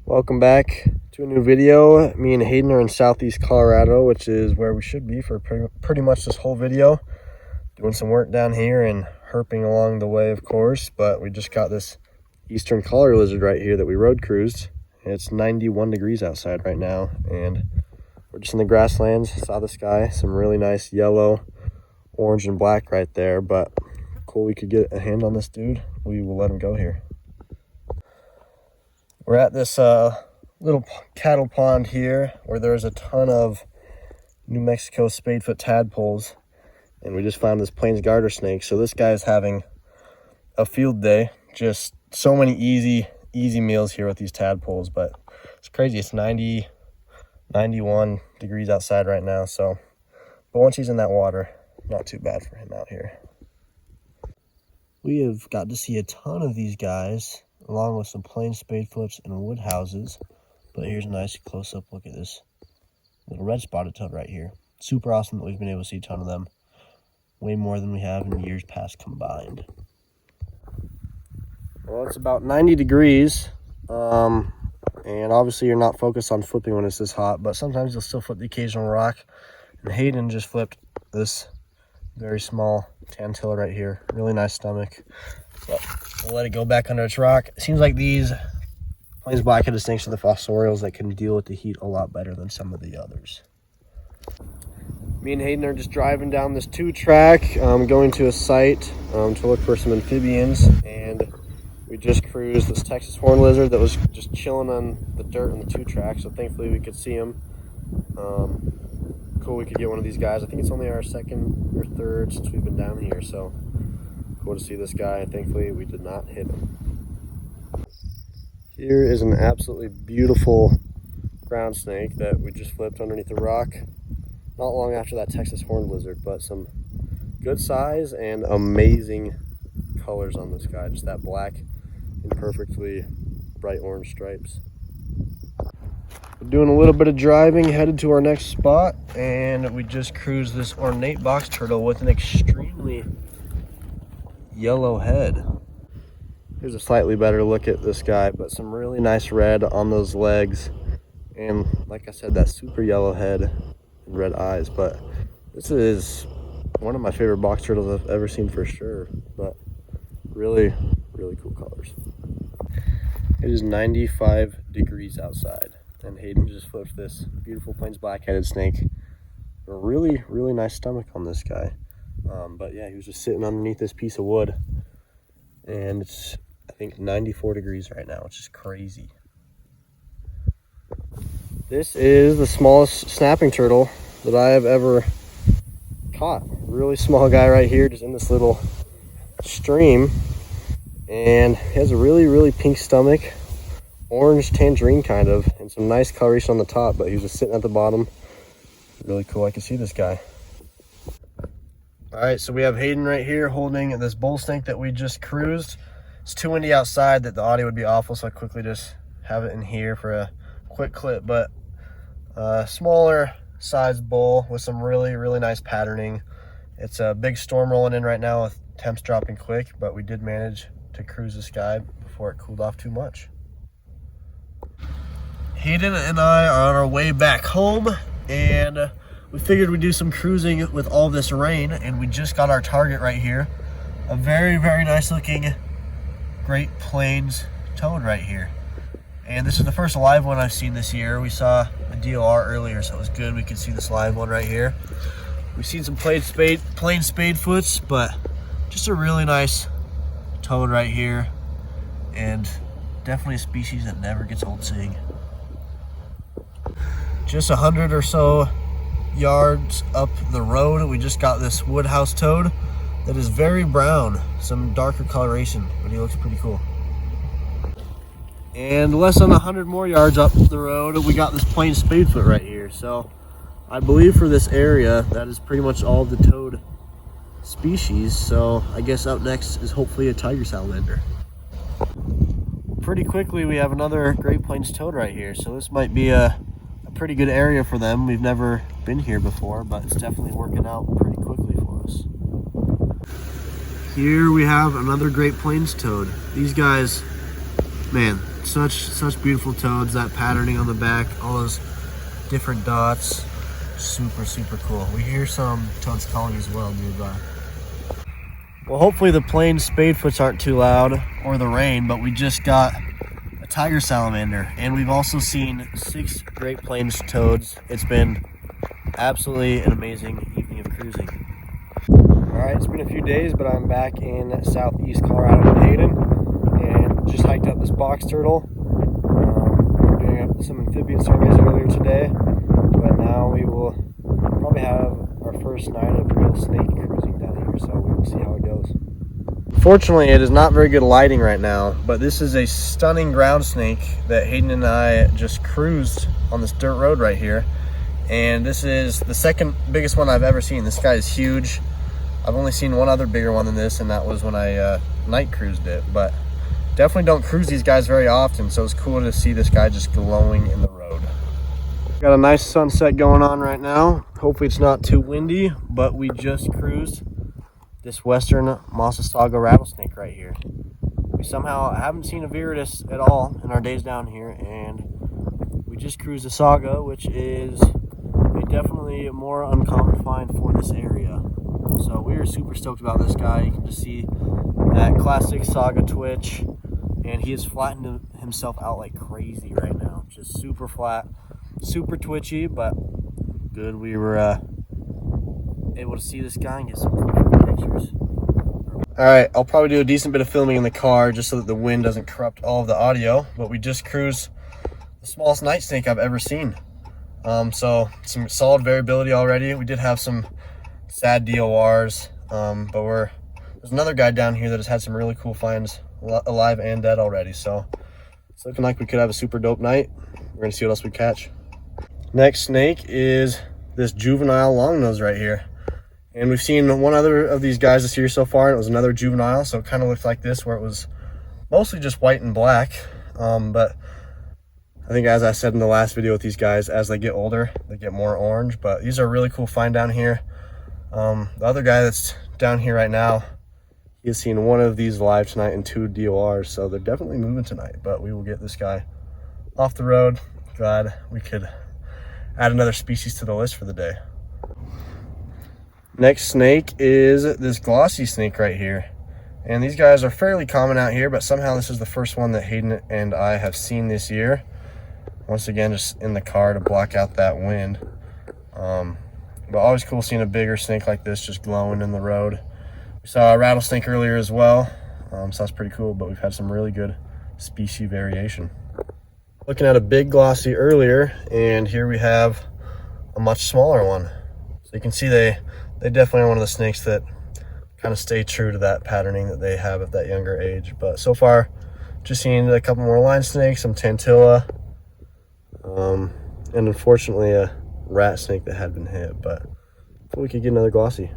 Welcome back to a new video. Me and Hayden are in southeast Colorado, which is where we should be for pretty much this whole video. Doing some work down here and herping along the way, of course, but we just got this eastern collar lizard right here that we road cruised. It's 91 degrees outside right now, and we're just in the grasslands. Saw this guy, some really nice yellow, orange, and black right there, but cool we could get a hand on this dude. We will let him go here. We're at this little cattle pond here where there's a ton of New Mexico spadefoot tadpoles, and we just found this plains garter snake. So this guy's having a field day. Just so many easy meals here with these tadpoles, but it's crazy. It's 91 degrees outside right now, so but once he's in that water, not too bad for him out here. We have got to see a ton of these guys, along with some plain spadefoots and wood houses. But here's a nice close-up look at this little red spotted toad right here. Super awesome that we've been able to see a ton of them. Way more than we have in years past combined. Well, it's about 90 degrees. And obviously you're not focused on flipping when it's this hot, but sometimes you'll still flip the occasional rock. And Hayden just flipped this very small tantilla right here. Really nice stomach. So we'll let it go back under its rock. It seems like these plains black-headed snakes are the fossorials that can deal with the heat a lot better than some of the others. Me and Hayden are just driving down this 2-track, going to a site to look for some amphibians, and we just cruised this Texas horned lizard that was just chilling on the dirt on the 2-track, so thankfully we could see him. Cool we could get one of these guys. I think it's only our second or third since we've been down here, so cool to see this guy. Thankfully we did not hit him. Here is an absolutely beautiful ground snake that we just flipped underneath the rock not long after that Texas horned lizard, but some good size and amazing colors on this guy. Just that black and perfectly bright orange stripes. We're doing a little bit of driving, headed to our next spot, and we just cruised this ornate box turtle with an extremely yellow head. Here's a slightly better look at this guy, but some really nice red on those legs, and like I said, that super yellow head and red eyes. But this is one of my favorite box turtles I've ever seen for sure, but really cool colors. It is 95 degrees outside, and Hayden just flipped this beautiful plains black-headed snake. A really nice stomach on this guy. But yeah, he was just sitting underneath this piece of wood, and it's I think 94 degrees right now, which is crazy. This is the smallest snapping turtle that I have ever caught. Really small guy right here, just in this little stream, and he has a really pink stomach, orange tangerine kind of, and some nice coloration on the top, but he was just sitting at the bottom. Really cool. I can see this guy. All right, so we have Hayden right here holding this bull snake that we just cruised. It's too windy outside that the audio would be awful, so I quickly just have it in here for a quick clip. But smaller sized bull with some really nice patterning. It's a big storm rolling in right now with temps dropping quick, but we did manage to cruise this guy before it cooled off too much. Hayden and I are on our way back home, and we figured we'd do some cruising with all this rain, and we just got our target right here. A very nice looking Great Plains toad right here. And this is the first live one I've seen this year. We saw a DOR earlier, so it was good. We could see this live one right here. We've seen some plain spadefoots, but just a really nice toad right here. And definitely a species that never gets old seeing. Just 100 or so yards up the road, we just got this woodhouse toad that is very brown, some darker coloration, but he looks pretty cool. And less than 100 more yards up the road, we got this plain spadefoot right here. So I believe for this area, that is pretty much all of the toad species. So I guess up next is hopefully a tiger salamander. Pretty quickly, we have another Great Plains toad right here. So this might be a pretty good area for them. We've never been here before, but it's definitely working out pretty quickly for us. Here we have another Great Plains toad. These guys Man, such beautiful toads. That patterning on the back, all those different dots, super cool. We hear some toads calling as well nearby. Well, hopefully the plains spadefoots aren't too loud, or the rain, but we just got a tiger salamander, and we've also seen 6 Great Plains toads. It's been absolutely an amazing evening of cruising. All right, it's been a few days, but I'm back in southeast Colorado in Hayden, and just hiked up this box turtle. We were doing some amphibian surveys earlier today, but now we will probably have our first night of real snake cruising down here, so we will see how it goes. Fortunately, it is not very good lighting right now, but this is a stunning ground snake that Hayden and I just cruised on this dirt road right here. And this is the second biggest one I've ever seen. This guy is huge. I've only seen one other bigger one than this, and that was when I night cruised it. But definitely don't cruise these guys very often, so it's cool to see this guy just glowing in the road. Got a nice sunset going on right now. Hopefully it's not too windy, but we just cruised this western Massasauga rattlesnake right here. We somehow haven't seen a viridis at all in our days down here, and we just cruised a sauga, which is definitely a more uncommon find for this area. So we are super stoked about this guy. You can just see that classic sauga twitch, and he has flattened himself out like crazy right now. Just super flat, super twitchy, but good. We were able to see this guy and get some pictures. All right, I'll probably do a decent bit of filming in the car just so that the wind doesn't corrupt all of the audio, but we just cruised the smallest night snake I've ever seen. So some solid variability already. We did have some sad DORs, but there's another guy down here that has had some really cool finds, alive and dead already. So it's looking like we could have a super dope night. We're gonna see what else we catch. Next snake is this juvenile longnose right here. And we've seen one other of these guys this year so far, and it was another juvenile. So it kind of looked like this, where it was mostly just white and black. But I think, as I said in the last video with these guys, as they get older, they get more orange. But these are a really cool find down here. The other guy that's down here right now, he has seen one of these live tonight and 2 DORs. So they're definitely moving tonight, but we will get this guy off the road. Glad we could add another species to the list for the day. Next snake is this glossy snake right here. And these guys are fairly common out here, but somehow this is the first one that Hayden and I have seen this year. Once again, just in the car to block out that wind. But always cool seeing a bigger snake like this just glowing in the road. We saw a rattlesnake earlier as well, so that's pretty cool, but we've had some really good species variation. Looking at a big glossy earlier, and here we have a much smaller one. So you can see they definitely are one of the snakes that kind of stay true to that patterning that they have at that younger age. But so far, just seen a couple more line snakes, some tantilla, and unfortunately a rat snake that had been hit, but hopefully we could get another glossy.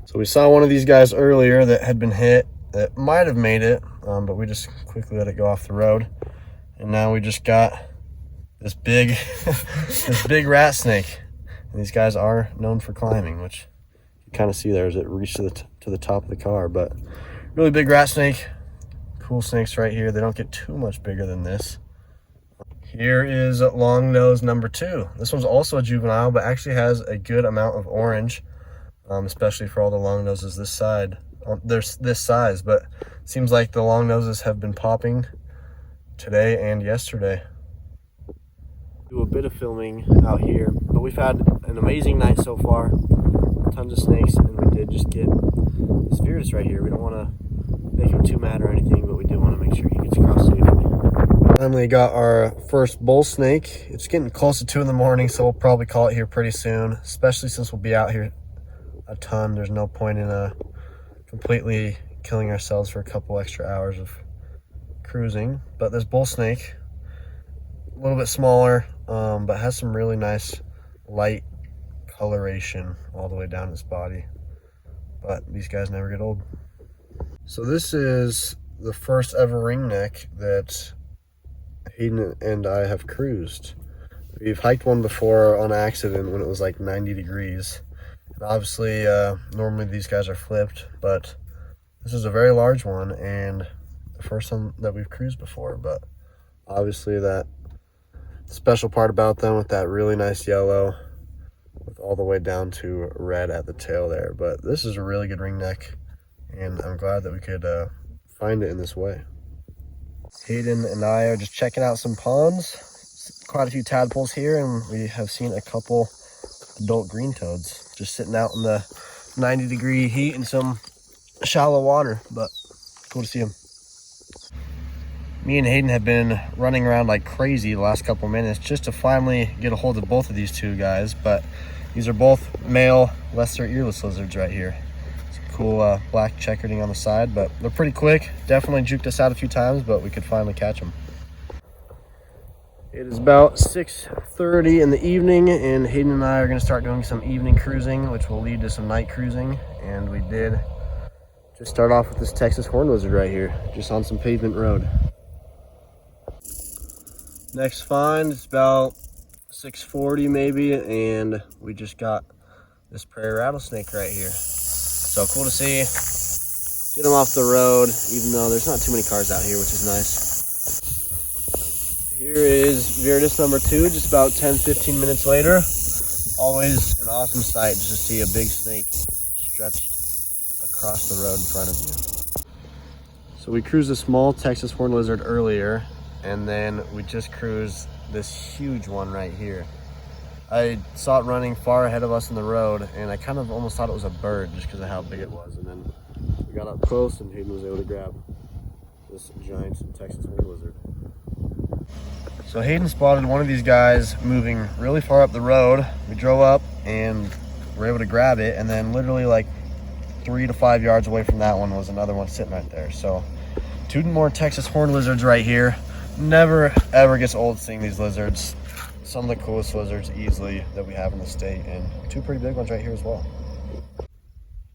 So we saw one of these guys earlier that had been hit that might have made it, but we just quickly let it go off the road. And now we just got this big this big rat snake. And these guys are known for climbing, which you kind of see there as it reached to the top of the car. But really big rat snake. Cool snakes right here. They don't get too much bigger than this. Here is long nose number 2. This one's also a juvenile, but actually has a good amount of orange, especially for all the long noses this side. There's this size, but it seems like the long noses have been popping today and yesterday. Do a bit of filming out here, but we've had an amazing night so far. Tons of snakes, and we did just get this viridis right here. We don't want to make him too mad or anything, but we do want to make sure he gets across safely. Finally got our first bull snake. It's getting close to 2 in the morning, so we'll probably call it here pretty soon, especially since we'll be out here a ton. There's no point in completely killing ourselves for a couple extra hours of cruising. But this bull snake, a little bit smaller, but has some really nice light coloration all the way down its body. But these guys never get old. So this is the first ever ringneck that Hayden and I have cruised. We've hiked one before on accident when it was like 90 degrees. And obviously, normally these guys are flipped, but this is a very large one, and the first one that we've cruised before, but obviously that special part about them with that really nice yellow with all the way down to red at the tail there. But this is a really good ringneck, and I'm glad that we could find it in this way. Hayden and I are just checking out some ponds. Quite a few tadpoles here, and we have seen a couple adult green toads just sitting out in the 90-degree heat in some shallow water, but cool to see them. Me and Hayden have been running around like crazy the last couple minutes just to finally get a hold of both of these two guys, but these are both male lesser earless lizards right here. Some cool black checkerding on the side, but they're pretty quick. Definitely juked us out a few times, but we could finally catch them. It is about 6:30 in the evening, and Hayden and I are going to start doing some evening cruising, which will lead to some night cruising. And we did just start off with this Texas horned lizard right here, just on some pavement road. Next find, it's about 6:40 maybe, and we just got this prairie rattlesnake right here. So cool to see. Get him off the road, even though there's not too many cars out here, which is nice. Here is Viridis number 2, just about 10-15 minutes later. Always an awesome sight just to see a big snake stretched across the road in front of you. So we cruised a small Texas horned lizard earlier, and then we just cruised this huge one right here. I saw it running far ahead of us in the road, and I kind of almost thought it was a bird just because of how big it was. And then we got up close, and Hayden was able to grab this giant Texas horned lizard. So Hayden spotted one of these guys moving really far up the road. We drove up and were able to grab it, and then literally like 3 to 5 yards away from that one was another one sitting right there. So 2 more Texas horned lizards right here. Never ever gets old seeing these lizards. Some of the coolest lizards easily that we have in the state, and 2 pretty big ones right here as well.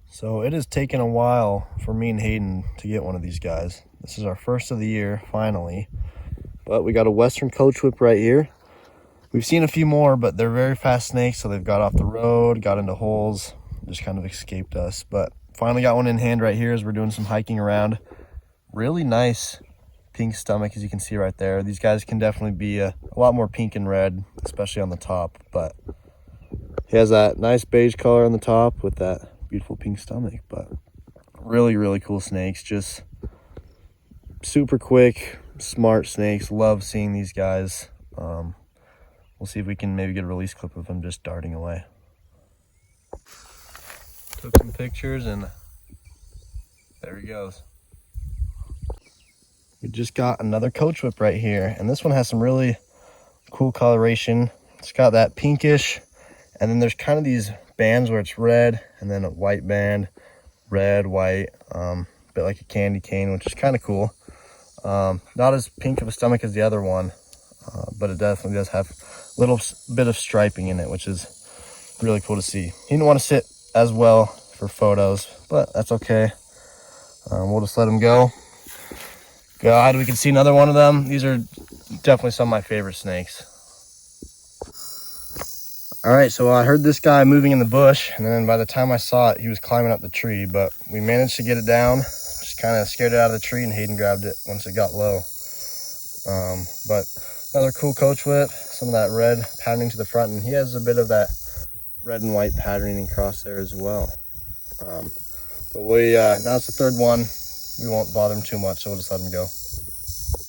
So it has taken a while for me and Hayden to get one of these guys. This is our first of the year, finally. But we got a western coachwhip right here. We've seen a few more, but they're very fast snakes, so they've got off the road, got into holes, just kind of escaped us. But finally got one in hand right here as we're doing some hiking around. Really nice pink stomach, as you can see right there. These guys can definitely be a lot more pink and red, especially on the top, but he has that nice beige color on the top with that beautiful pink stomach. But really, really cool snakes, just super quick, smart snakes. Love seeing these guys. We'll see if we can maybe get a release clip of him just darting away. Took some pictures, and there he goes. We just got another coachwhip right here, and this one has some really cool coloration. It's got that pinkish, and then there's kind of these bands where it's red and then a white band, red, white, a bit like a candy cane, which is kind of cool. Not as pink of a stomach as the other one, but it definitely does have a little bit of striping in it, which is really cool to see. He didn't want to sit as well for photos, but that's okay. We'll just let him go. God, we can see another one of them. These are definitely some of my favorite snakes. All right, so I heard this guy moving in the bush, and then by the time I saw it, he was climbing up the tree, but we managed to get it down. Just kind of scared it out of the tree, and Hayden grabbed it once it got low. But another cool coachwhip, some of that red patterning to the front, and he has a bit of that red and white patterning across there as well. But now it's the third one. We won't bother him too much, so we'll just let him go.